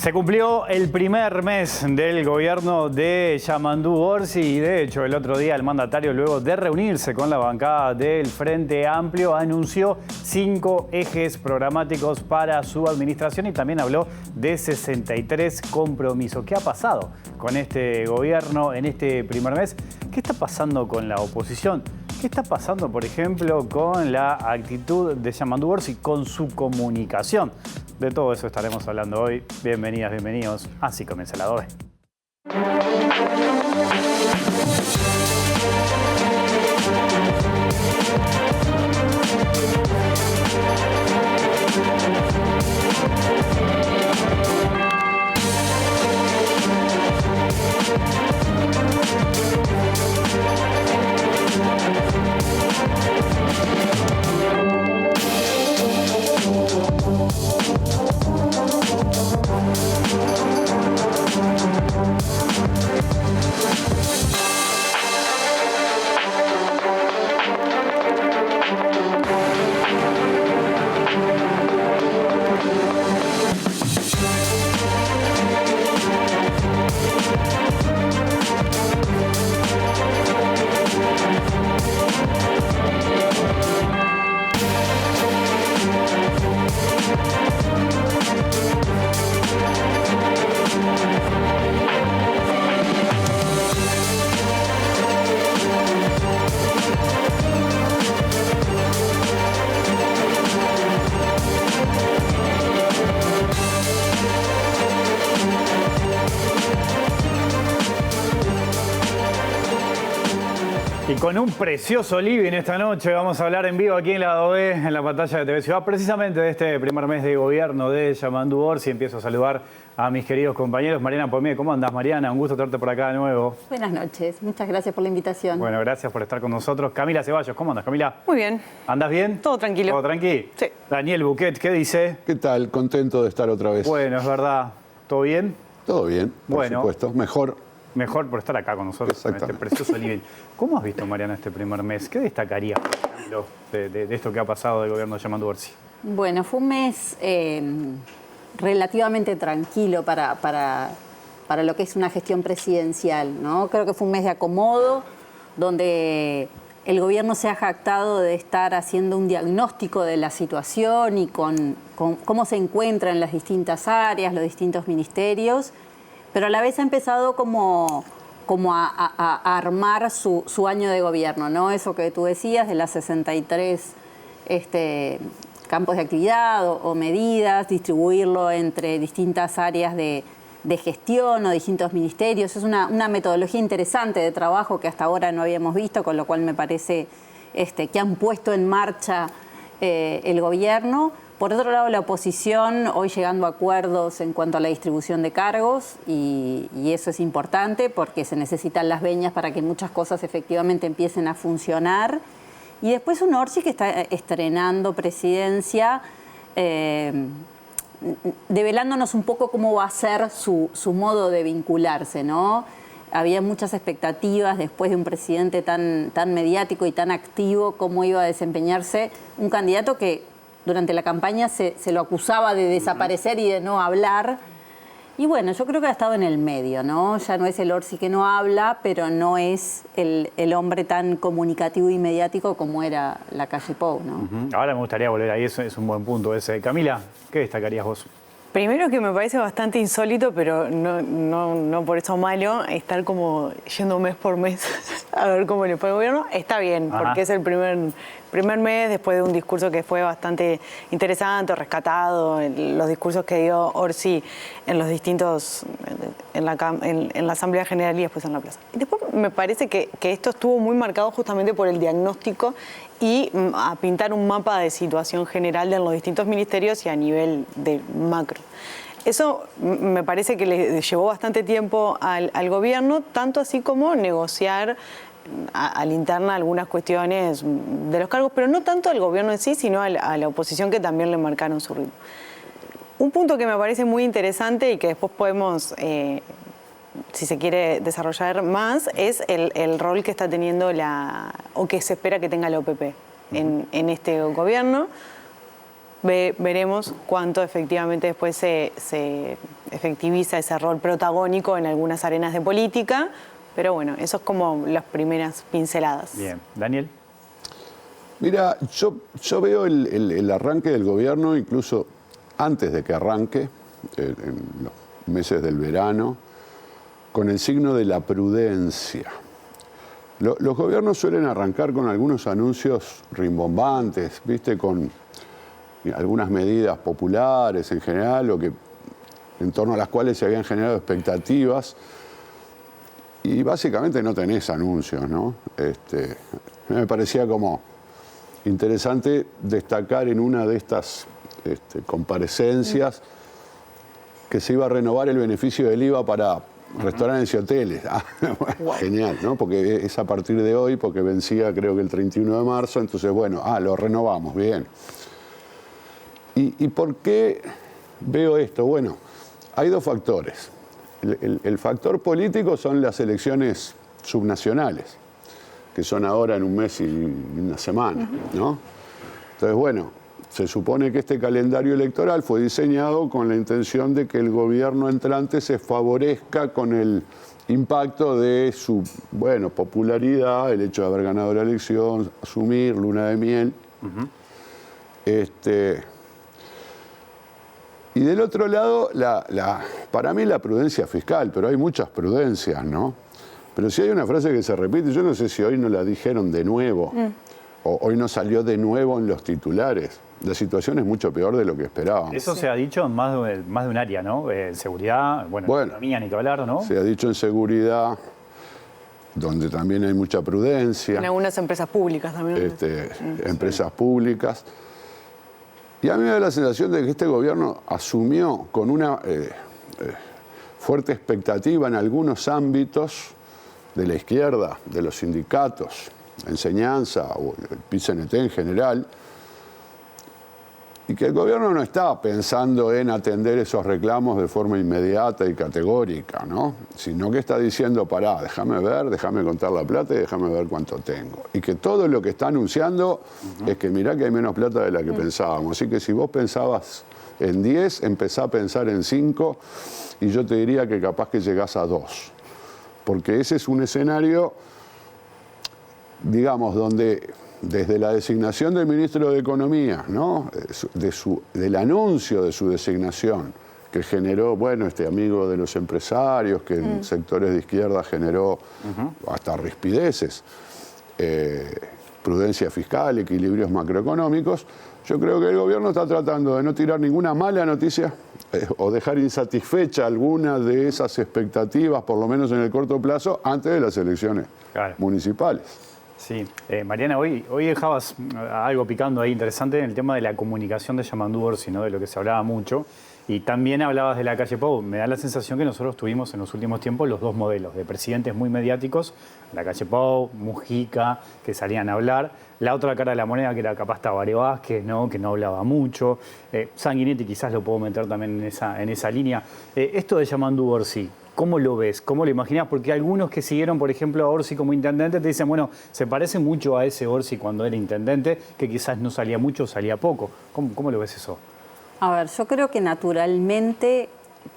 Se cumplió el primer mes del gobierno de Yamandú Orsi y de hecho el otro día el mandatario, luego de reunirse con la bancada del Frente Amplio, anunció 5 ejes programáticos para su administración y también habló de 63 compromisos. ¿Qué ha pasado con este gobierno en este primer mes? ¿Qué está pasando con la oposición? ¿Qué está pasando, por ejemplo, con la actitud de Yamandú Orsi, con su comunicación? De todo eso estaremos hablando hoy. Bienvenidas, bienvenidos. Así comienza la doble. Y con un precioso living esta noche vamos a hablar en vivo aquí en la DOE, en la pantalla de TV Ciudad, precisamente de este primer mes de gobierno de Yamandú Orsi. Empiezo a saludar a mis queridos compañeros. Mariana Pomé, ¿cómo andás, Mariana? Un gusto tenerte por acá de nuevo. Buenas noches, muchas gracias por la invitación. Bueno, gracias por estar con nosotros. Camila Ceballos, ¿cómo andas, Camila? Muy bien. ¿Andás bien? Todo tranquilo. ¿Todo tranqui? Sí. Daniel Buquet, ¿qué dice? ¿Qué tal? Contento de estar otra vez. Bueno, es verdad. ¿Todo bien? Todo bien, por Bueno. supuesto. Mejor por estar acá con nosotros en este precioso living. ¿Cómo has visto, Mariana, este primer mes? ¿Qué destacarías, por ejemplo, de esto que ha pasado del gobierno de Yamandú Orsi? Bueno, fue un mes relativamente tranquilo para lo que es una gestión presidencial, ¿no? Creo que fue un mes de acomodo, donde el gobierno se ha jactado de estar haciendo un diagnóstico de la situación y con cómo se encuentra en las distintas áreas, los distintos ministerios, pero a la vez ha empezado como a armar su año de gobierno, ¿no? Eso que tú decías de las 63 campos de actividad o medidas, distribuirlo entre distintas áreas de gestión o distintos ministerios. Es una metodología interesante de trabajo que hasta ahora no habíamos visto, con lo cual me parece que han puesto en marcha el gobierno. Por otro lado, la oposición hoy llegando a acuerdos en cuanto a la distribución de cargos y eso es importante porque se necesitan las veñas para que muchas cosas efectivamente empiecen a funcionar. Y después un Orsi que está estrenando presidencia, develándonos un poco cómo va a ser su modo de vincularse, ¿no? Había muchas expectativas después de un presidente tan mediático y tan activo, cómo iba a desempeñarse un candidato que durante la campaña se lo acusaba de desaparecer y de no hablar. Y bueno, yo creo que ha estado en el medio, ¿no? Ya no es el Orsi que no habla, pero no es el hombre tan comunicativo y mediático como era Lacalle Pou, ¿no? Ahora me gustaría volver ahí, eso es un buen punto ese. Camila, ¿qué destacarías vos? Primero que me parece bastante insólito, pero no por eso malo, estar como yendo mes por mes a ver cómo le fue al gobierno. Está bien, porque es el primer mes después de un discurso que fue bastante interesante, rescatado, los discursos que dio Orsi en los distintos, en la Asamblea General y después en la plaza. Y después me parece que esto estuvo muy marcado justamente por el diagnóstico y a pintar un mapa de situación general de los distintos ministerios y a nivel de macro. Eso me parece que le llevó bastante tiempo al gobierno, tanto así como negociar a la interna algunas cuestiones de los cargos, pero no tanto al gobierno en sí, sino a la oposición que también le marcaron su ritmo. Un punto que me parece muy interesante y que después podemos, si se quiere desarrollar más, es el rol que está teniendo o que se espera que tenga la OPP en este gobierno. Veremos cuánto efectivamente después se efectiviza ese rol protagónico en algunas arenas de política, pero bueno, eso es como las primeras pinceladas. Bien. Daniel. Mira, yo veo el arranque del gobierno, incluso antes de que arranque, en los meses del verano, con el signo de la prudencia. Los gobiernos suelen arrancar con algunos anuncios rimbombantes, ¿viste? Con algunas medidas populares en general, en torno a las cuales se habían generado expectativas, y básicamente no tenés anuncios, ¿no? Me parecía como interesante destacar en una de estas comparecencias que se iba a renovar el beneficio del IVA para restaurantes y hoteles. Bueno, genial, ¿no? Porque es a partir de hoy, porque vencía creo que el 31 de marzo, entonces bueno, lo renovamos, bien. ¿Y por qué veo esto? Bueno, hay dos factores. El factor político son las elecciones subnacionales, que son ahora en un mes y una semana, ¿no? Entonces, bueno, se supone que este calendario electoral fue diseñado con la intención de que el gobierno entrante se favorezca con el impacto de su, popularidad, el hecho de haber ganado la elección, asumir, luna de miel. Y del otro lado, para mí la prudencia fiscal, pero hay muchas prudencias, ¿no? Pero si hay una frase que se repite, yo no sé si hoy no la dijeron de nuevo, o hoy no salió de nuevo en los titulares. La situación es mucho peor de lo que esperábamos. Eso se ha dicho en más de un área, ¿no? Seguridad, economía, ni que hablar, ¿no? Se ha dicho en seguridad, donde también hay mucha prudencia. En algunas empresas públicas también. Empresas públicas. Y a mí me da la sensación de que este gobierno asumió con una fuerte expectativa en algunos ámbitos de la izquierda, de los sindicatos, enseñanza o el PIT-CNT en general, y que el gobierno no está pensando en atender esos reclamos de forma inmediata y categórica, ¿no? Sino que está diciendo, déjame ver, déjame contar la plata y déjame ver cuánto tengo. Y que todo lo que está anunciando es que mirá que hay menos plata de la que pensábamos. Así que si vos pensabas en 10, empezá a pensar en 5 y yo te diría que capaz que llegás a 2. Porque ese es un escenario, digamos, donde desde la designación del ministro de Economía, ¿no? Del anuncio de su designación, que generó, este amigo de los empresarios, que en sectores de izquierda generó hasta rispideces, prudencia fiscal, equilibrios macroeconómicos, yo creo que el gobierno está tratando de no tirar ninguna mala noticia o dejar insatisfecha alguna de esas expectativas, por lo menos en el corto plazo, antes de las elecciones municipales. Sí, Mariana, hoy dejabas algo picando ahí interesante en el tema de la comunicación de Yamandú Orsi, ¿no? De lo que se hablaba mucho. Y también hablabas de la calle Pou. Me da la sensación que nosotros tuvimos en los últimos tiempos los dos modelos de presidentes muy mediáticos, la calle Pou, Mujica, que salían a hablar. La otra cara de la moneda, que era capaz Tabaré Vázquez, ¿no? Que no hablaba mucho. Sanguinetti quizás lo puedo meter también en esa línea. Esto de Yamandú Orsi, ¿cómo lo ves? ¿Cómo lo imaginas? Porque algunos que siguieron, por ejemplo, a Orsi como intendente te dicen, se parece mucho a ese Orsi cuando era intendente, que quizás no salía mucho o salía poco. ¿Cómo lo ves eso? A ver, yo creo que naturalmente,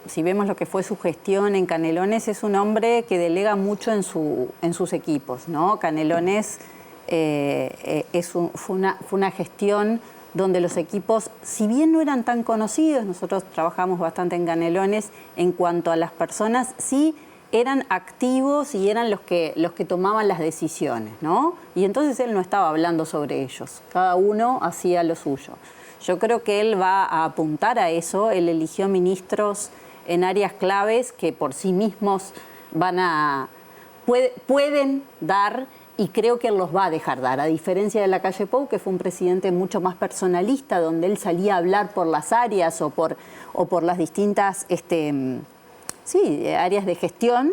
si vemos lo que fue su gestión en Canelones, es un hombre que delega mucho en sus equipos, ¿no? Canelones fue una gestión donde los equipos, si bien no eran tan conocidos, nosotros trabajamos bastante en Canelones, en cuanto a las personas, sí eran activos y eran los que tomaban las decisiones, ¿no? Y entonces él no estaba hablando sobre ellos, cada uno hacía lo suyo. Yo creo que él va a apuntar a eso. Él eligió ministros en áreas claves que por sí mismos pueden dar, y creo que él los va a dejar dar, a diferencia de la calle Pou, que fue un presidente mucho más personalista, donde él salía a hablar por las áreas o por las distintas áreas de gestión.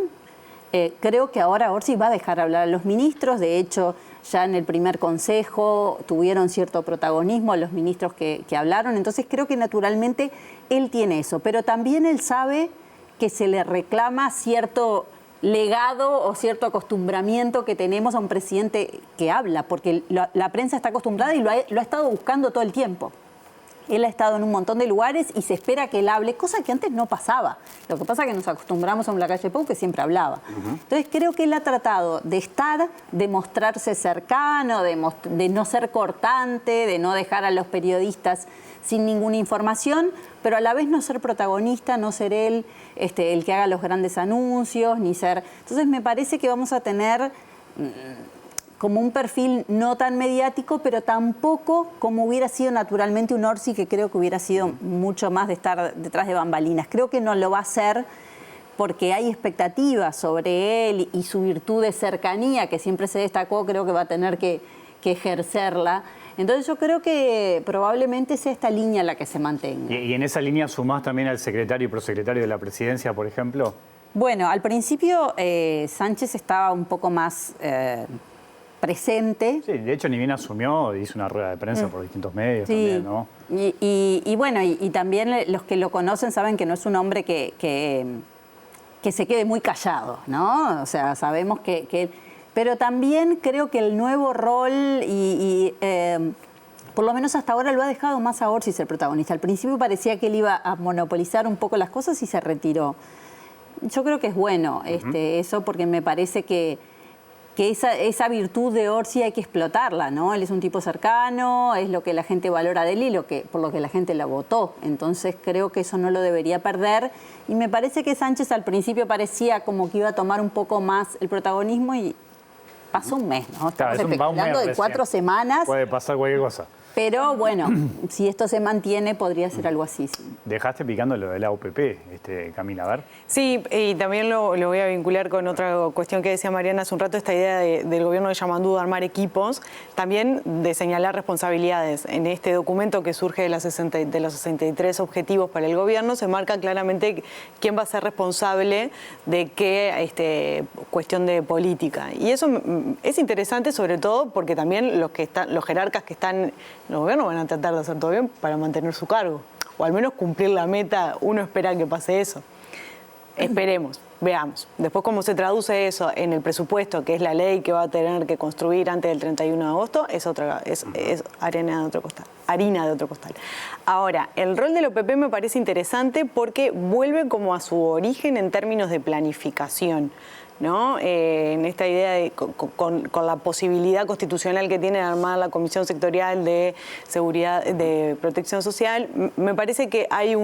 Creo que ahora Orsi va a dejar hablar a los ministros. De hecho, ya en el primer consejo tuvieron cierto protagonismo los ministros que hablaron. Entonces creo que naturalmente él tiene eso. Pero también él sabe que se le reclama cierto legado o cierto acostumbramiento que tenemos a un presidente que habla, porque la prensa está acostumbrada y lo ha estado buscando todo el tiempo. Él ha estado en un montón de lugares y se espera que él hable, cosa que antes no pasaba. Lo que pasa es que nos acostumbramos a un Lacalle Pou que siempre hablaba. Entonces creo que él ha tratado de estar, de mostrarse cercano, de no ser cortante, de no dejar a los periodistas sin ninguna información, pero a la vez no ser protagonista, no ser él el que haga los grandes anuncios, ni ser... Entonces me parece que vamos a tener como un perfil no tan mediático, pero tampoco como hubiera sido naturalmente un Orsi, que creo que hubiera sido mucho más de estar detrás de bambalinas. Creo que no lo va a hacer porque hay expectativas sobre él y su virtud de cercanía, que siempre se destacó, creo que va a tener que ejercerla. Entonces yo creo que probablemente sea esta línea la que se mantenga. ¿Y en esa línea sumás también al secretario y prosecretario de la presidencia, por ejemplo? Bueno, al principio Sánchez estaba un poco más presente. Sí, de hecho ni bien asumió, hizo una rueda de prensa por distintos medios también, ¿no? Y bueno, y también los que lo conocen saben que no es un hombre que se quede muy callado, ¿no? O sea, sabemos que pero también creo que el nuevo rol por lo menos hasta ahora lo ha dejado más a Orsi ser protagonista. Al principio parecía que él iba a monopolizar un poco las cosas y se retiró. Yo creo que es bueno eso, porque me parece que esa virtud de Orsi hay que explotarla, ¿no? Él es un tipo cercano, es lo que la gente valora de él y por lo que la gente la votó. Entonces creo que eso no lo debería perder. Y me parece que Sánchez al principio parecía como que iba a tomar un poco más el protagonismo y pasó un mes, ¿no? Estamos especulando de 4 semanas. Puede pasar cualquier cosa. Pero bueno, si esto se mantiene, podría ser algo así. Sí. Dejaste picando lo de la UPP, Camila, a ver. Sí, y también lo voy a vincular con otra cuestión que decía Mariana hace un rato, esta idea del gobierno de Yamandú de armar equipos, también de señalar responsabilidades. En este documento que surge de los 63 objetivos para el gobierno, se marca claramente quién va a ser responsable de qué cuestión de política. Y eso es interesante, sobre todo porque también los jerarcas que están en el gobierno van a tratar de hacer todo bien para mantener su cargo, o al menos cumplir la meta. Uno espera que pase eso. Esperemos, veamos. Después, cómo se traduce eso en el presupuesto, que es la ley que va a tener que construir antes del 31 de agosto, es harina de otro costal. Ahora, el rol del OPP me parece interesante porque vuelve como a su origen en términos de planificación, ¿no? En esta idea de con la posibilidad constitucional que tiene de armar la Comisión Sectorial de Seguridad, de Protección Social, me parece que hay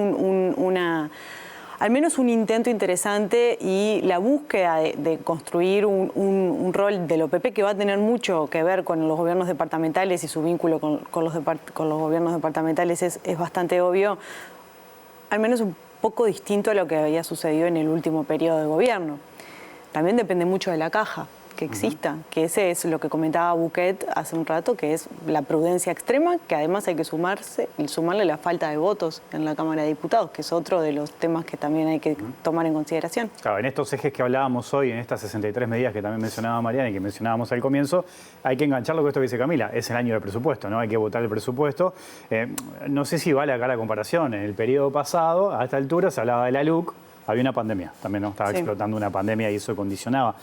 al menos un intento interesante y la búsqueda de construir un rol del OPP que va a tener mucho que ver con los gobiernos departamentales y su vínculo con los gobiernos departamentales es bastante obvio, al menos un poco distinto a lo que había sucedido en el último periodo de gobierno. También depende mucho de la caja que exista, que ese es lo que comentaba Buquet hace un rato, que es la prudencia extrema, que además hay que sumarle la falta de votos en la Cámara de Diputados, que es otro de los temas que también hay que tomar en consideración. Claro, en estos ejes que hablábamos hoy, en estas 63 medidas que también mencionaba Mariana y que mencionábamos al comienzo, hay que engancharlo con esto que dice Camila, es el año del presupuesto, ¿no? Hay que votar el presupuesto. No sé si vale acá la comparación, en el periodo pasado, a esta altura se hablaba de la LUC, había una pandemia, también ¿no? Estaba explotando una pandemia y eso condicionaba.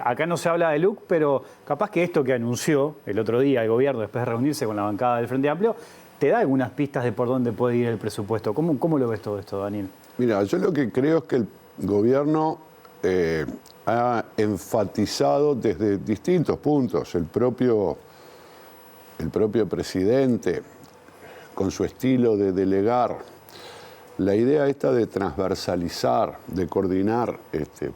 Acá no se habla de LUC, pero capaz que esto que anunció el otro día el gobierno después de reunirse con la bancada del Frente Amplio, te da algunas pistas de por dónde puede ir el presupuesto. ¿Cómo lo ves todo esto, Daniel? Mira, yo lo que creo es que el gobierno ha enfatizado desde distintos puntos, el propio presidente, con su estilo de delegar, la idea esta de transversalizar, de coordinar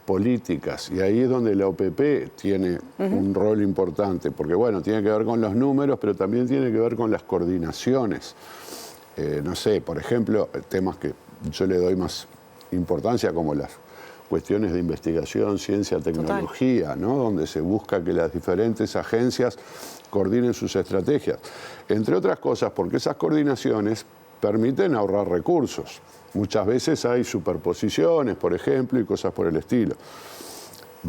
políticas, y ahí es donde la OPP tiene un rol importante, porque bueno, tiene que ver con los números, pero también tiene que ver con las coordinaciones. No sé, por ejemplo, temas que yo le doy más importancia, como las cuestiones de investigación, ciencia, tecnología, ¿no? Donde se busca que las diferentes agencias coordinen sus estrategias. Entre otras cosas, porque esas coordinaciones permiten ahorrar recursos. Muchas veces hay superposiciones, por ejemplo, y cosas por el estilo.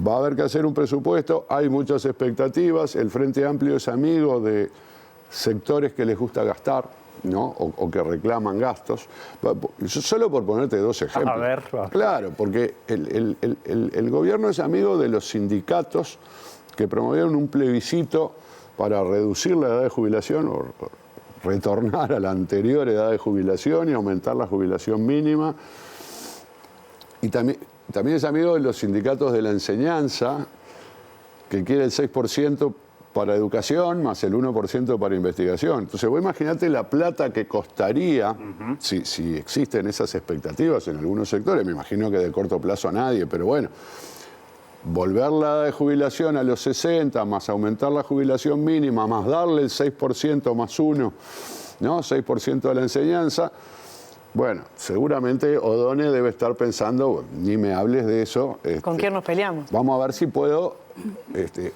Va a haber que hacer un presupuesto, hay muchas expectativas, el Frente Amplio es amigo de sectores que les gusta gastar, ¿no? O que reclaman gastos. Solo por ponerte dos ejemplos. A ver. Claro, porque el gobierno es amigo de los sindicatos que promovieron un plebiscito para reducir la edad de jubilación, o retornar a la anterior edad de jubilación y aumentar la jubilación mínima. Y también es amigo de los sindicatos de la enseñanza, que quiere el 6% para educación más el 1% para investigación. Entonces, vos imaginate la plata que costaría, si existen esas expectativas en algunos sectores, me imagino que de corto plazo a nadie, pero bueno, volver la edad de jubilación a los 60, más aumentar la jubilación mínima, más darle el 6% más 1, ¿no? 6% de la enseñanza. Bueno, seguramente O'Donnell debe estar pensando, ni me hables de eso. ¿Con quién nos peleamos? Vamos a ver si puedo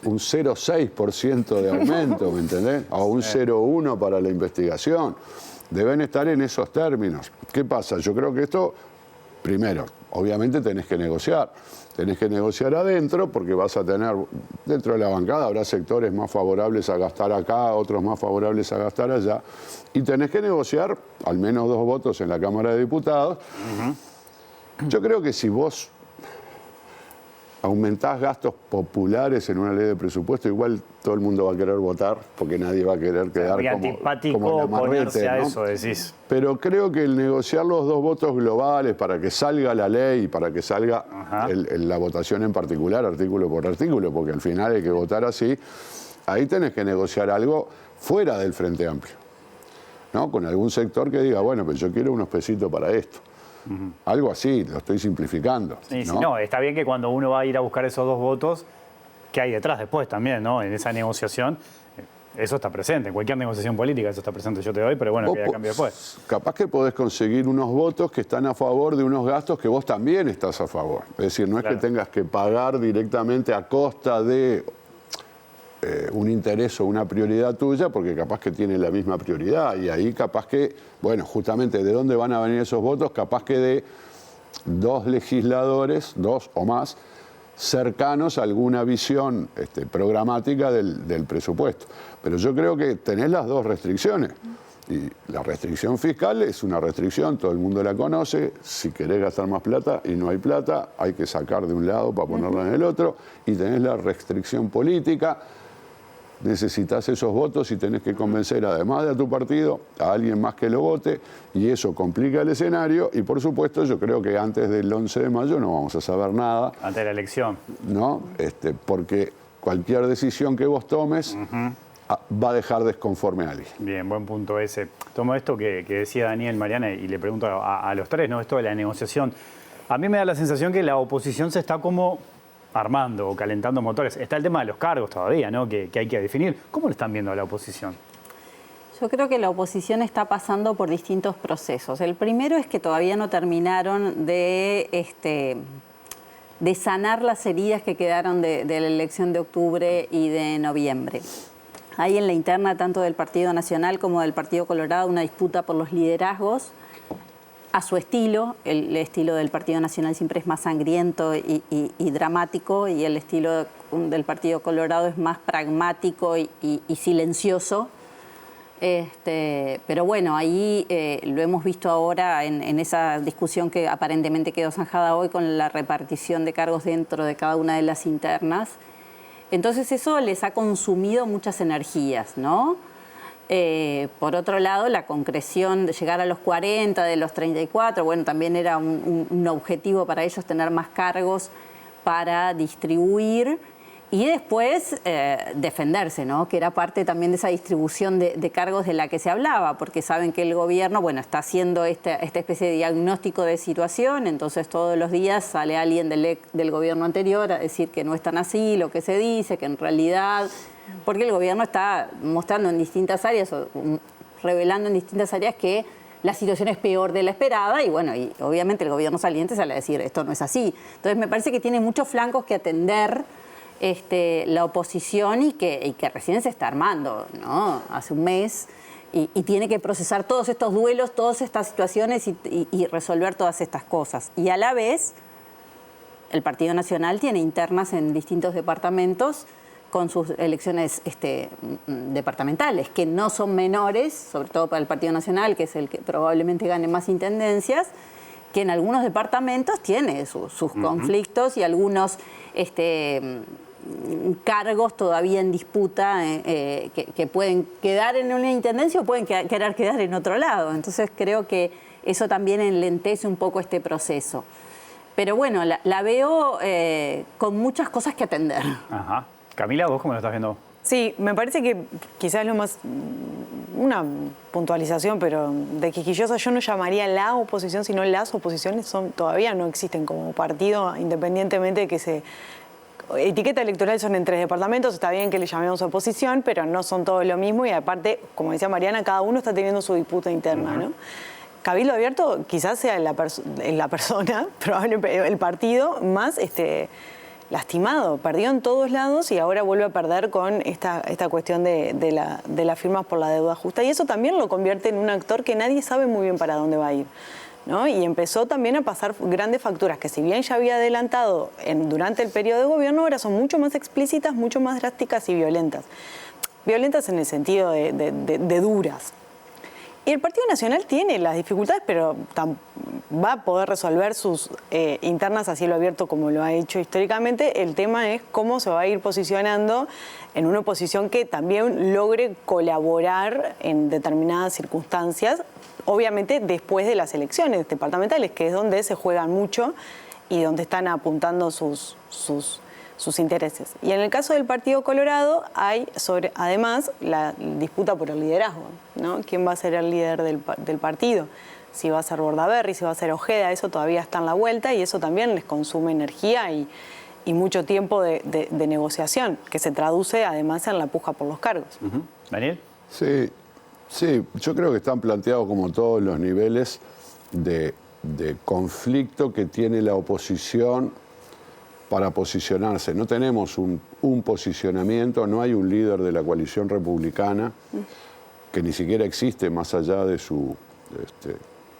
un 0,6% de aumento, ¿me entendés? O un 0,1% para la investigación. Deben estar en esos términos. ¿Qué pasa? Yo creo que esto, primero, obviamente tenés que negociar. Tenés que negociar adentro porque vas a tener, dentro de la bancada habrá sectores más favorables a gastar acá, otros más favorables a gastar allá. Y tenés que negociar al menos 2 votos en la Cámara de Diputados. Yo creo que si vos aumentás gastos populares en una ley de presupuesto, igual todo el mundo va a querer votar porque nadie va a querer quedar como la ponerse a ¿no? eso, decís. Pero creo que el negociar los 2 votos globales para que salga la ley y para que salga la votación en particular, artículo por artículo, porque al final hay que votar así, ahí tenés que negociar algo fuera del Frente Amplio, ¿no? Con algún sector que diga, bueno, pues yo quiero unos pesitos para esto. Algo así, lo estoy simplificando. Sí, ¿no? Sí, no, está bien que cuando uno va a ir a buscar esos 2 votos, que hay detrás después también, ¿no? En esa negociación, eso está presente. En cualquier negociación política eso está presente, yo te doy, pero bueno, que haya cambio después. Capaz que podés conseguir unos votos que están a favor de unos gastos que vos también estás a favor. Es decir, no es que tengas que pagar directamente a costa de un interés o una prioridad tuya, porque capaz que tiene la misma prioridad. Y ahí capaz que, bueno, justamente de dónde van a venir esos votos, capaz que de 2 legisladores, 2 o más, cercanos a alguna visión programática del presupuesto. Pero yo creo que tenés las 2 restricciones. Y la restricción fiscal es una restricción, todo el mundo la conoce. Si querés gastar más plata y no hay plata, hay que sacar de un lado para ponerla en el otro. Y tenés la restricción política. Necesitas esos votos y tenés que convencer, además de a tu partido, a alguien más que lo vote, y eso complica el escenario. Y por supuesto, yo creo que antes del 11 de mayo no vamos a saber nada. Antes de la elección. ¿No? Porque cualquier decisión que vos tomes va a dejar desconforme a alguien. Bien, buen punto ese. Tomo esto que decía Daniel, Mariana, y le pregunto a los 3, ¿no? Esto de la negociación. A mí me da la sensación que la oposición se está como armando o calentando motores. Está el tema de los cargos todavía, ¿no? Que hay que definir. ¿Cómo lo están viendo a la oposición? Yo creo que la oposición está pasando por distintos procesos. El primero es que todavía no terminaron de sanar las heridas que quedaron de la elección de octubre y de noviembre. Hay en la interna tanto del Partido Nacional como del Partido Colorado una disputa por los liderazgos a su estilo. El estilo del Partido Nacional siempre es más sangriento y dramático, y el estilo del Partido Colorado es más pragmático y silencioso. Pero bueno, ahí lo hemos visto ahora en esa discusión que aparentemente quedó zanjada hoy con la repartición de cargos dentro de cada una de las internas. Entonces eso les ha consumido muchas energías, ¿no? Por otro lado, la concreción de llegar a los 40, de los 34, bueno, también era un objetivo para ellos tener más cargos para distribuir y después defenderse, ¿no? Que era parte también de esa distribución de cargos de la que se hablaba, porque saben que el gobierno, bueno, está haciendo esta especie de diagnóstico de situación, entonces todos los días sale alguien del gobierno anterior a decir que no es tan así lo que se dice, que en realidad... Porque el gobierno está mostrando en distintas áreas, revelando en distintas áreas que la situación es peor de la esperada y bueno, y obviamente el gobierno saliente sale a decir esto no es así. Entonces me parece que tiene muchos flancos que atender la oposición y que recién se está armando, ¿no? Hace un mes y tiene que procesar todos estos duelos, todas estas situaciones y resolver todas estas cosas. Y a la vez el Partido Nacional tiene internas en distintos departamentos con sus elecciones departamentales, que no son menores, sobre todo para el Partido Nacional, que es el que probablemente gane más intendencias, que en algunos departamentos tiene sus conflictos y algunos cargos todavía en disputa que pueden quedar en una intendencia o pueden querer quedar en otro lado. Entonces creo que eso también enlentece un poco este proceso. Pero bueno, la veo con muchas cosas que atender. Ajá. Camila, ¿vos cómo lo estás viendo? Sí, me parece que quizás lo más, una puntualización, pero de quisquillosa, yo no llamaría la oposición, sino las oposiciones todavía no existen como partido, independientemente de que se... Etiqueta electoral son en 3 departamentos, está bien que le llamemos oposición, pero no son todos lo mismo y aparte, como decía Mariana, cada uno está teniendo su disputa interna, ¿no? Cabildo Abierto quizás sea la persona, probablemente el partido más... lastimado, perdió en todos lados y ahora vuelve a perder con esta cuestión de las firmas por la deuda justa. Y eso también lo convierte en un actor que nadie sabe muy bien para dónde va a ir, ¿no? Y empezó también a pasar grandes facturas que si bien ya había adelantado durante el periodo de gobierno, ahora son mucho más explícitas, mucho más drásticas y violentas. Violentas en el sentido de duras. Y el Partido Nacional tiene las dificultades, pero va a poder resolver sus internas a cielo abierto como lo ha hecho históricamente. El tema es cómo se va a ir posicionando en una oposición que también logre colaborar en determinadas circunstancias, obviamente después de las elecciones departamentales, que es donde se juegan mucho y donde están apuntando sus intereses. Y en el caso del Partido Colorado hay además la disputa por el liderazgo, ¿no? ¿Quién va a ser el líder del partido? Si va a ser Bordaberry, si va a ser Ojeda, eso todavía está en la vuelta y eso también les consume energía y mucho tiempo de negociación, que se traduce además en la puja por los cargos. ¿Daniel? Sí, yo creo que están planteados como todos los niveles de conflicto que tiene la oposición para posicionarse. No tenemos un posicionamiento, no hay un líder de la coalición republicana que ni siquiera existe más allá de su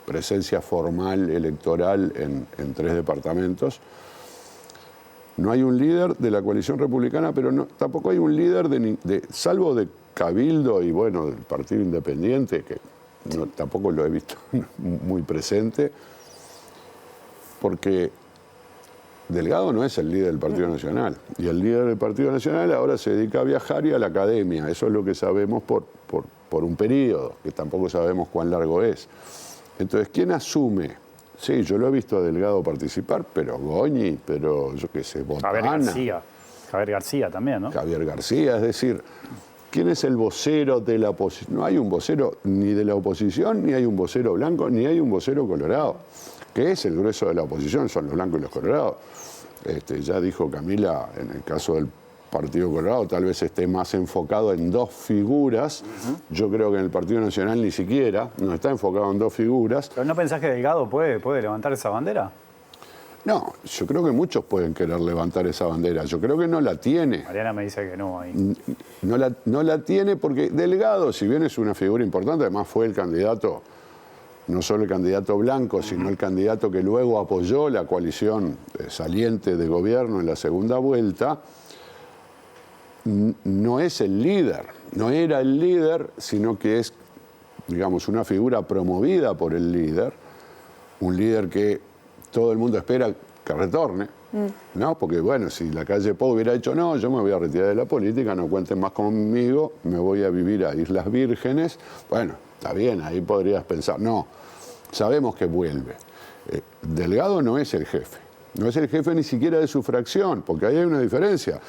presencia formal electoral en 3 departamentos. No hay un líder de la coalición republicana, pero tampoco hay un líder salvo de Cabildo y bueno, del Partido Independiente, que tampoco lo he visto muy presente, porque Delgado no es el líder del Partido Nacional. Y el líder del Partido Nacional ahora se dedica a viajar y a la academia. Eso es lo que sabemos por un periodo, que tampoco sabemos cuán largo es. Entonces, ¿quién asume? Sí, yo lo he visto a Delgado participar, pero Goñi, pero yo qué sé, Botana. Javier García también, ¿no? Javier García, es decir, ¿quién es el vocero de la oposición? No hay un vocero ni de la oposición, ni hay un vocero blanco, ni hay un vocero colorado. ¿Qué es el grueso de la oposición? Son los blancos y los colorados. Ya dijo Camila, en el caso del Partido Colorado, tal vez esté más enfocado en 2 figuras. Yo creo que en el Partido Nacional ni siquiera, no está enfocado en 2 figuras. ¿Pero no pensás que Delgado puede levantar esa bandera? No, yo creo que muchos pueden querer levantar esa bandera. Yo creo que no la tiene. Mariana me dice que no. No la tiene porque Delgado, si bien es una figura importante, además fue el candidato, no solo el candidato blanco, sino el candidato que luego apoyó la coalición saliente de gobierno en la segunda vuelta, no es el líder, no era el líder, sino que es, digamos, una figura promovida por el líder, un líder que todo el mundo espera que retorne, ¿no? Porque, bueno, si la calle Pou hubiera dicho, no, yo me voy a retirar de la política, no cuenten más conmigo, me voy a vivir a Islas Vírgenes, bueno, está bien, ahí podrías pensar, no, sabemos que vuelve. Delgado no es el jefe, no es el jefe ni siquiera de su fracción, porque ahí hay una diferencia.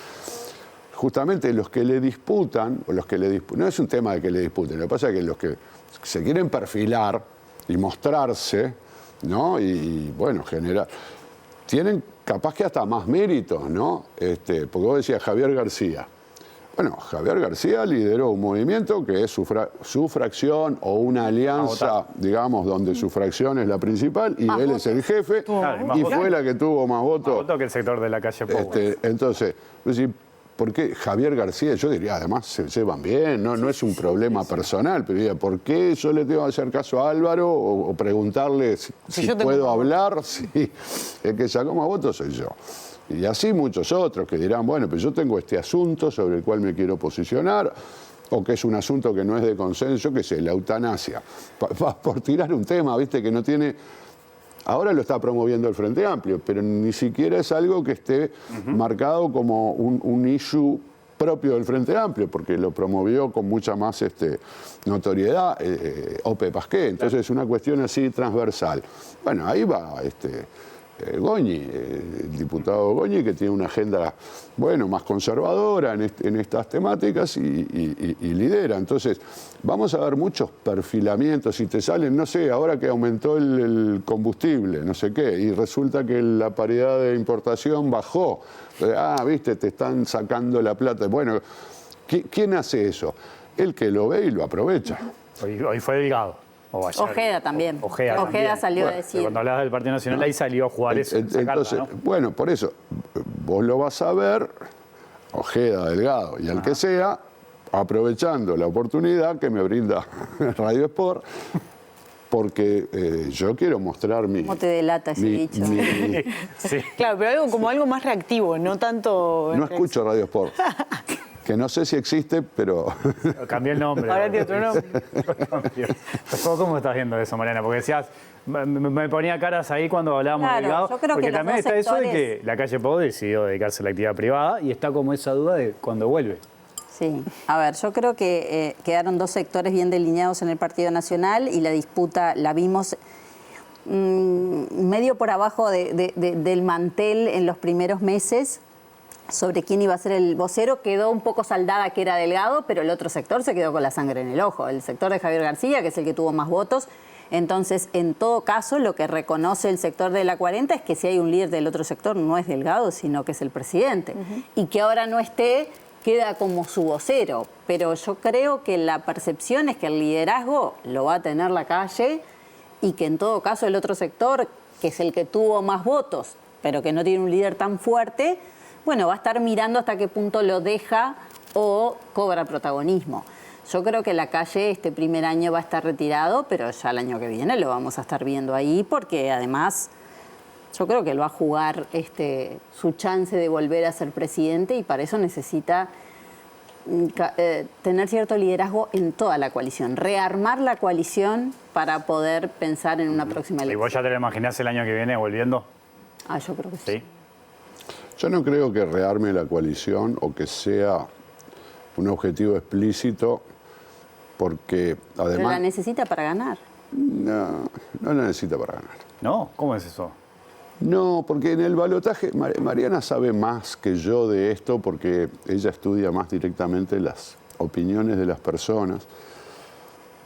Justamente los que le disputan, no es un tema de que le disputen, lo que pasa es que los que se quieren perfilar y mostrarse, ¿no? Y bueno, generar, tienen capaz que hasta más méritos, ¿no? Porque vos decías Javier García. Bueno, Javier García lideró un movimiento que es su fracción o una alianza, digamos, donde su fracción es la principal y él es el jefe y fue la que tuvo más votos. Más votos que el sector de la calle Pou. Entonces, ¿por qué Javier García? Yo diría, además, se llevan bien, no es un problema personal, pero diría, ¿por qué yo le tengo que hacer caso a Álvaro o preguntarle si puedo hablar? Sí, el que sacó más votos soy yo. Y así muchos otros que dirán, bueno, pues yo tengo este asunto sobre el cual me quiero posicionar, o que es un asunto que no es de consenso, que es la eutanasia. Por tirar un tema, viste, que no tiene Ahora lo está promoviendo el Frente Amplio, pero ni siquiera es algo que esté marcado como un issue propio del Frente Amplio, porque lo promovió con mucha más notoriedad Ope Pasqué. Entonces es una cuestión así transversal. Bueno, ahí va Goñi, el diputado Goñi, que tiene una agenda, bueno, más conservadora en estas temáticas y lidera. Entonces, vamos a ver muchos perfilamientos. Si te salen, no sé, ahora que aumentó el combustible, no sé qué, y resulta que la paridad de importación bajó. Viste, te están sacando la plata. Bueno, ¿quién hace eso? El que lo ve y lo aprovecha. Hoy fue Delgado. Ojeda también. Ojeda salió a decir. Cuando hablabas del Partido Nacional, ahí salió a jugar eso. Entonces, bueno, por eso, vos lo vas a ver, Ojeda, Delgado y al que sea, aprovechando la oportunidad que me brinda Radio Sport, porque yo quiero mostrar mi... ¿Cómo te delata ese dicho? Sí. Claro, pero algo más reactivo, no tanto... No escucho Radio Sport. Que no sé si existe, pero... Cambié el nombre. Ahora tiene otro nombre. ¿Cómo estás viendo eso, Mariana? Porque decías, me ponía caras ahí cuando hablábamos de Delgado. Yo creo porque que también está eso de que la calle Pou decidió dedicarse a la actividad privada y está como esa duda de cuándo vuelve. Sí, a ver, yo creo que quedaron dos sectores bien delineados en el Partido Nacional y la disputa la vimos medio por abajo del mantel en los primeros meses sobre quién iba a ser el vocero. Quedó un poco saldada que era Delgado, pero el otro sector se quedó con la sangre en el ojo, el sector de Javier García, que es el que tuvo más votos. Entonces, en todo caso, lo que reconoce el sector de la 40 es que si hay un líder del otro sector no es Delgado, sino que es el presidente. Y que ahora no esté, queda como su vocero. Pero yo creo que la percepción es que el liderazgo lo va a tener la calle y que en todo caso el otro sector, que es el que tuvo más votos, pero que no tiene un líder tan fuerte, bueno, va a estar mirando hasta qué punto lo deja o cobra protagonismo. Yo creo que la calle este primer año va a estar retirado, pero ya el año que viene lo vamos a estar viendo ahí, porque además yo creo que él va a jugar su chance de volver a ser presidente y para eso necesita tener cierto liderazgo en toda la coalición, rearmar la coalición para poder pensar en una próxima elección. ¿Y vos ya te lo imaginás el año que viene volviendo? Yo creo que sí. Yo no creo que rearme la coalición o que sea un objetivo explícito, porque además... ¿Pero la necesita para ganar? No la necesita para ganar. ¿No? ¿Cómo es eso? No, porque en el balotaje, Mariana sabe más que yo de esto porque ella estudia más directamente las opiniones de las personas.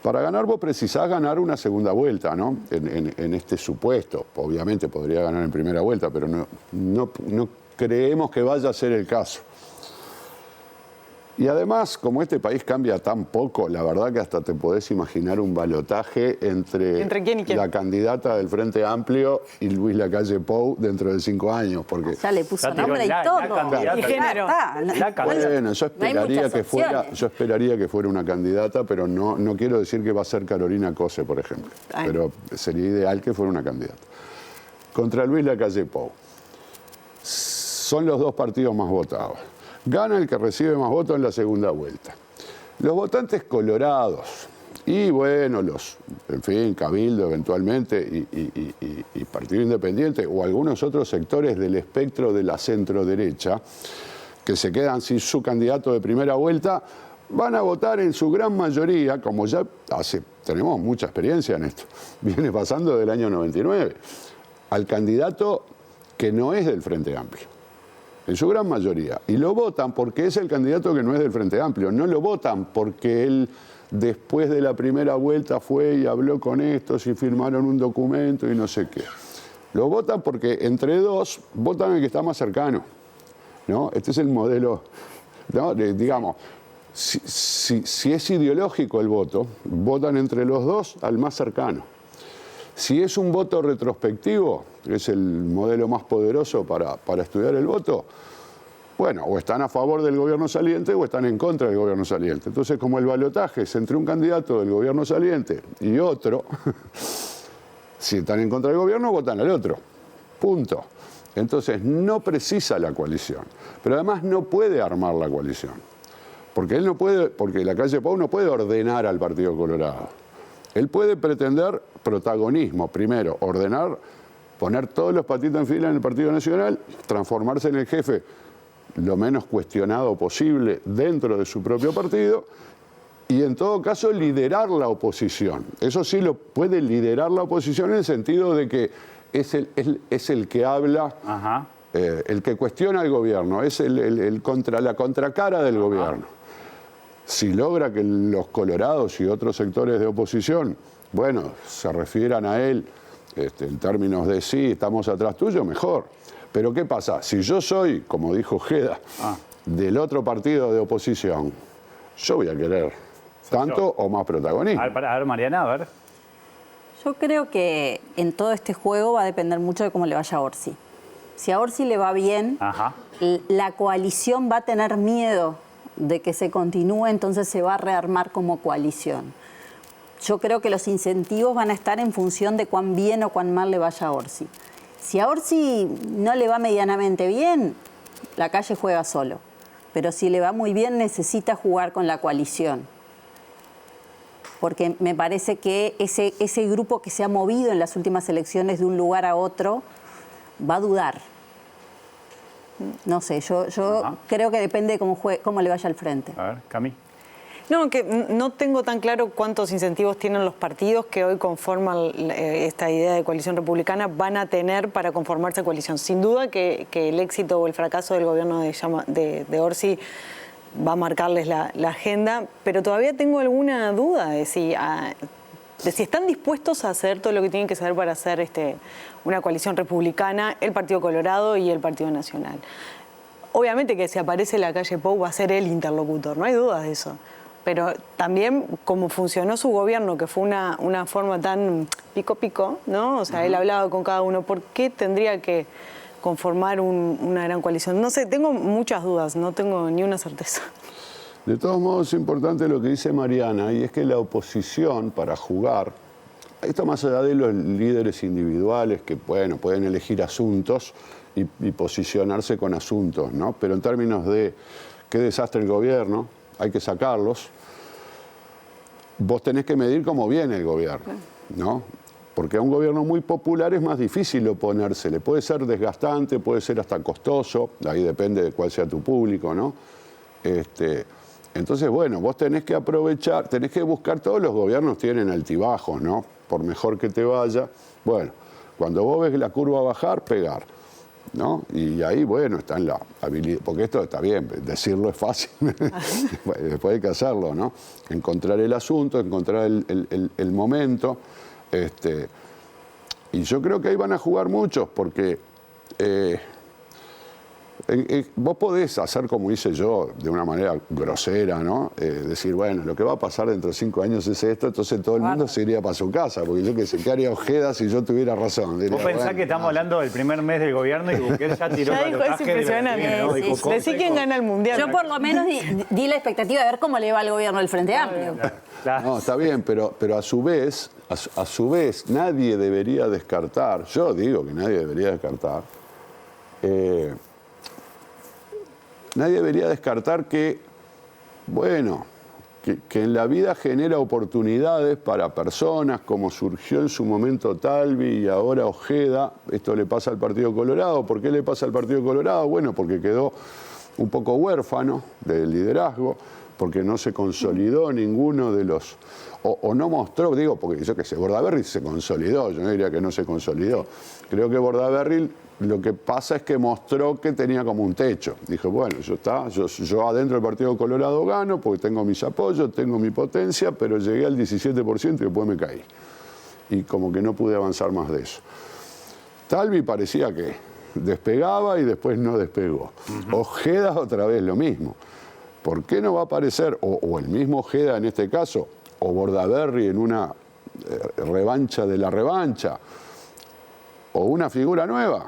Para ganar vos precisás ganar una segunda vuelta, ¿no? En este supuesto. Obviamente podría ganar en primera vuelta, pero no creemos que vaya a ser el caso. Y además, como este país cambia tan poco, la verdad que hasta te podés imaginar un balotaje entre quién y quién. La candidata del Frente Amplio y Luis Lacalle Pou dentro de 5 años. Porque Ya le puso Ya te digo, nombre y la todo. candidata. Y género. bueno, yo esperaría que fuera una candidata, pero no quiero decir que va a ser Carolina Cose, por ejemplo. Ay. Pero sería ideal que fuera una candidata. Contra Luis Lacalle Pou. Son los dos partidos más votados. Gana el que recibe más votos en la segunda vuelta. Los votantes colorados y, bueno, Cabildo eventualmente y Partido Independiente o algunos otros sectores del espectro de la centro-derecha que se quedan sin su candidato de primera vuelta, van a votar en su gran mayoría, como ya tenemos mucha experiencia en esto, viene pasando del año 99, al candidato que no es del Frente Amplio. En su gran mayoría. Y lo votan porque es el candidato que no es del Frente Amplio. No lo votan porque él, después de la primera vuelta, fue y habló con estos y firmaron un documento y no sé qué. Lo votan porque entre dos votan el que está más cercano, ¿no? Este es el modelo, ¿no? Digamos, si es ideológico el voto, votan entre los dos al más cercano. Si es un voto retrospectivo, que es el modelo más poderoso para estudiar el voto, bueno, o están a favor del gobierno saliente o están en contra del gobierno saliente. Entonces, como el balotaje es entre un candidato del gobierno saliente y otro, si están en contra del gobierno, votan al otro. Punto. Entonces, no precisa la coalición. Pero además no puede armar la coalición. Porque Lacalle Pou no puede ordenar al Partido Colorado. Él puede pretender protagonismo, primero, ordenar poner todos los patitos en fila en el Partido Nacional, transformarse en el jefe lo menos cuestionado posible dentro de su propio partido y en todo caso liderar la oposición. Eso sí lo puede liderar la oposición en el sentido de que es el que habla, el que cuestiona al gobierno, es la contracara del gobierno. Si logra que los colorados y otros sectores de oposición, bueno, se refieran a él en términos de sí, estamos atrás tuyo, mejor. Pero ¿qué pasa? Si yo soy, como dijo Ojeda, del otro partido de oposición, yo voy a querer tanto o más protagonismo. A ver, Mariana, a ver. Yo creo que en todo este juego va a depender mucho de cómo le vaya a Orsi. Si a Orsi le va bien, la coalición va a tener miedo de que se continúe, entonces se va a rearmar como coalición. Yo creo que los incentivos van a estar en función de cuán bien o cuán mal le vaya a Orsi. Si a Orsi no le va medianamente bien, la Calle juega solo. Pero si le va muy bien, necesita jugar con la coalición. Porque me parece que ese grupo que se ha movido en las últimas elecciones de un lugar a otro va a dudar. No sé, yo creo que depende de cómo le vaya al frente. A ver, Cami. No, que no tengo tan claro cuántos incentivos tienen los partidos que hoy conforman esta idea de coalición republicana van a tener para conformarse coalición. Sin duda que el éxito o el fracaso del gobierno de Orsi va a marcarles la agenda, pero todavía tengo alguna duda de si están dispuestos a hacer todo lo que tienen que hacer para hacer una coalición republicana, el Partido Colorado y el Partido Nacional. Obviamente que si aparece la Calle Pou va a ser el interlocutor, no hay dudas de eso. Pero también como funcionó su gobierno, que fue una forma tan pico-pico, ¿no? O sea, él hablaba con cada uno. ¿Por qué tendría que conformar una gran coalición? No sé, tengo muchas dudas, no tengo ni una certeza. De todos modos, es importante lo que dice Mariana, y es que la oposición, para jugar, esto más allá de los líderes individuales que, bueno, pueden elegir asuntos y posicionarse con asuntos, ¿no? Pero en términos de qué desastre el gobierno, hay que sacarlos, vos tenés que medir cómo viene el gobierno, ¿no? Porque a un gobierno muy popular es más difícil oponérsele. Puede ser desgastante, puede ser hasta costoso, ahí depende de cuál sea tu público, ¿no? Entonces, bueno, vos tenés que aprovechar, tenés que buscar, todos los gobiernos tienen altibajos, ¿no? Por mejor que te vaya, bueno, cuando vos ves la curva bajar, pegar, ¿no? Y ahí, bueno, está en la habilidad, porque esto está bien, decirlo es fácil, después hay que hacerlo, ¿no? Encontrar el asunto, encontrar el momento, y yo creo que ahí van a jugar muchos, porque vos podés hacer como hice yo, de una manera grosera, ¿no? Decir, bueno, lo que va a pasar dentro de 5 años es esto, entonces todo el mundo se iría para su casa, porque yo que sé, ¿qué haría Ojeda si yo tuviera razón? Diría, vos pensás que estamos hablando del primer mes del gobierno y Bukele ya tiró el balotaje. Es impresionante. Decí quién gana el Mundial. Yo por lo menos di la expectativa de ver cómo le va al gobierno del Frente Amplio. No, está bien, pero a su vez, nadie debería descartar, yo digo que nadie debería descartar, nadie debería descartar que, bueno, que en la vida genera oportunidades para personas, como surgió en su momento Talvi y ahora Ojeda. Esto le pasa al Partido Colorado. ¿Por qué le pasa al Partido Colorado? Bueno, porque quedó un poco huérfano del liderazgo, porque no se consolidó ninguno de los... O no mostró, digo, porque yo qué sé, Bordaberry se consolidó, yo no diría que no se consolidó. Creo que Bordaberry lo que pasa es que mostró que tenía como un techo. Dijo, bueno, yo adentro del Partido Colorado gano porque tengo mis apoyos, tengo mi potencia, pero llegué al 17% y después me caí. Y como que no pude avanzar más de eso. Talvi parecía que despegaba y después no despegó. Ojeda otra vez lo mismo. ¿Por qué no va a aparecer, o el mismo Ojeda en este caso, o Bordaberry en una revancha de la revancha, o una figura nueva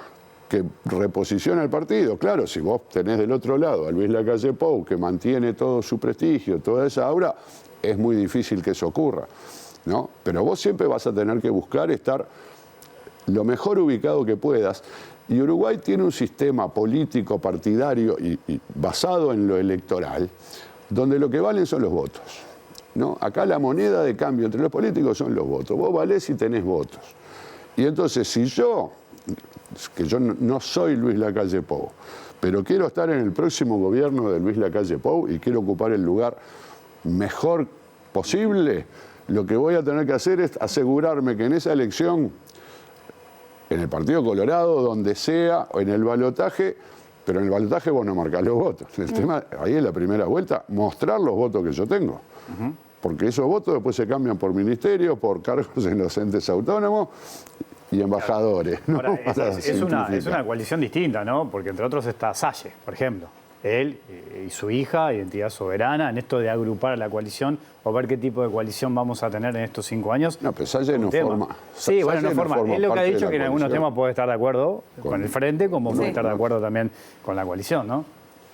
que reposiciona el partido? Claro, si vos tenés del otro lado a Luis Lacalle Pou, que mantiene todo su prestigio, toda esa aura, es muy difícil que eso ocurra, ¿no? Pero vos siempre vas a tener que buscar estar lo mejor ubicado que puedas. Y Uruguay tiene un sistema político, partidario y basado en lo electoral, donde lo que valen son los votos, ¿no? Acá la moneda de cambio entre los políticos son los votos. Vos valés y tenés votos. Y entonces, si yo que yo no soy Luis Lacalle Pou, pero quiero estar en el próximo gobierno de Luis Lacalle Pou y quiero ocupar el lugar mejor posible, lo que voy a tener que hacer es asegurarme que en esa elección, en el Partido Colorado, donde sea, o en el balotaje, pero en el balotaje vos no marcás los votos. El tema, ahí en la primera vuelta, mostrar los votos que yo tengo. Porque esos votos después se cambian por ministerios, por cargos en los entes autónomos y embajadores. ¿No? Ahora, es una coalición distinta, ¿no? Porque entre otros está Salle, por ejemplo. Él y su hija, Identidad Soberana, en esto de agrupar a la coalición o ver qué tipo de coalición vamos a tener en estos 5 años. No, pero Salle no forma. Sí, bueno, no forma. Él lo que ha dicho que en algunos temas puede estar de acuerdo con el Frente, como puede estar de acuerdo también con la coalición, ¿no?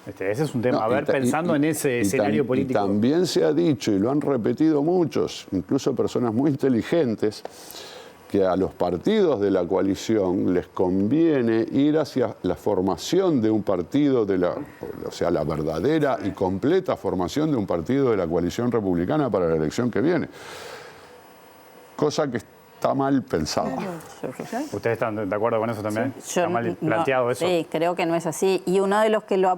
Ese es un tema, pensando en ese escenario político. Y también se ha dicho, y lo han repetido muchos, incluso personas muy inteligentes, que a los partidos de la coalición les conviene ir hacia la formación de un partido, o sea, la verdadera y completa formación de un partido de la coalición republicana para la elección que viene. Cosa que está mal pensada. ¿Ustedes están de acuerdo con eso también? Sí. ¿Está mal planteado eso? Sí, creo que no es así. Y uno de los que lo ha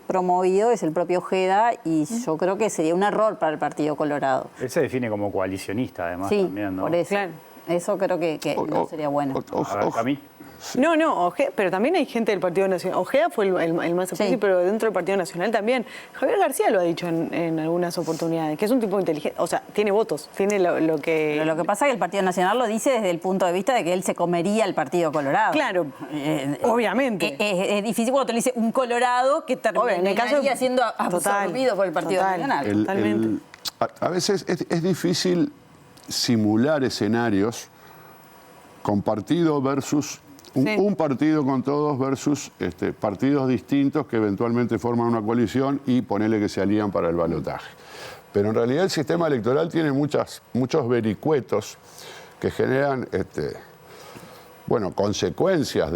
promovido es el propio Ojeda y yo creo que sería un error para el Partido Colorado. Él se define como coalicionista, además, también, ¿no? Por eso. Claro. Eso creo que no sería bueno. A mí. No, pero también hay gente del Partido Nacional. Ojeda fue el más difícil, pero dentro del Partido Nacional también. Javier García lo ha dicho en algunas oportunidades, que es un tipo inteligente. O sea, tiene votos, tiene lo que... Pero lo que pasa es que el Partido Nacional lo dice desde el punto de vista de que él se comería el Partido Colorado. Claro, obviamente. Es difícil cuando te lo dice un Colorado que terminaría siendo absorbido por el Partido Nacional. Totalmente. A veces es difícil simular escenarios con partido versus un partido con todos versus partidos distintos que eventualmente forman una coalición y ponele que se alían para el balotaje. Pero en realidad el sistema electoral tiene muchos vericuetos que generan consecuencias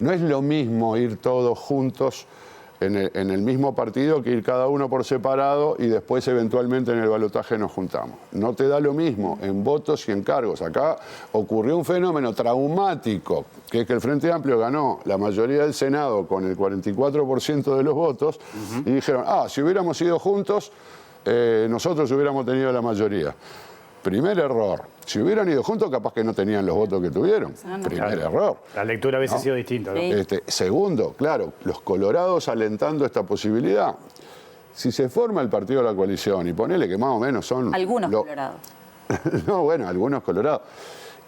no es lo mismo ir todos juntos en el mismo partido que ir cada uno por separado y después eventualmente en el balotaje nos juntamos. No te da lo mismo en votos y en cargos. Acá ocurrió un fenómeno traumático, que es que el Frente Amplio ganó la mayoría del Senado con el 44% de los votos y dijeron, si hubiéramos ido juntos, nosotros hubiéramos tenido la mayoría. Primer error. Si hubieran ido juntos, capaz que no tenían los votos que tuvieron. Primer error. La lectura hubiese sido distinta, ¿no? Segundo, claro, los colorados alentando esta posibilidad. Si se forma el partido de la coalición, y ponele que más o menos son... Algunos colorados. No, bueno, algunos colorados.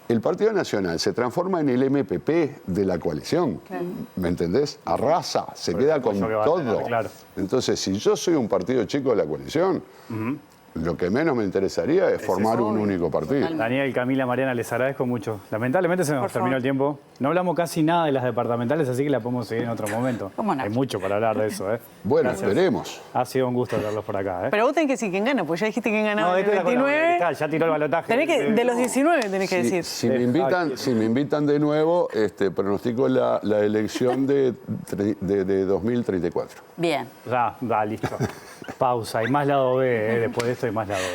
El Partido Nacional se transforma en el MPP de la coalición. Claro. ¿Me entendés? Arrasa, se queda con todo. Claro. Entonces, si yo soy un partido chico de la coalición... Lo que menos me interesaría es formar un único partido. Daniel, Camila, Mariana, les agradezco mucho. Lamentablemente se nos terminó el tiempo. No hablamos casi nada de las departamentales, así que la podemos seguir en otro momento. ¿Cómo no? Hay mucho para hablar de eso, Bueno, gracias. Esperemos. Ha sido un gusto verlos por acá, Pero vos tenés que decir quién gana, pues ya dijiste quién ganaba en el 29. Ya tiró el balotaje. De los 19 tenés que decir. Si me invitan de nuevo, pronostico la elección de 2034. Bien. Ya, listo. Pausa. Y más lado B, después de esto hay más lado B.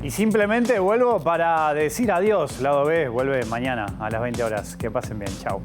Y simplemente vuelvo para decir adiós. Lado B vuelve mañana a las 20 horas. Que pasen bien. Chao.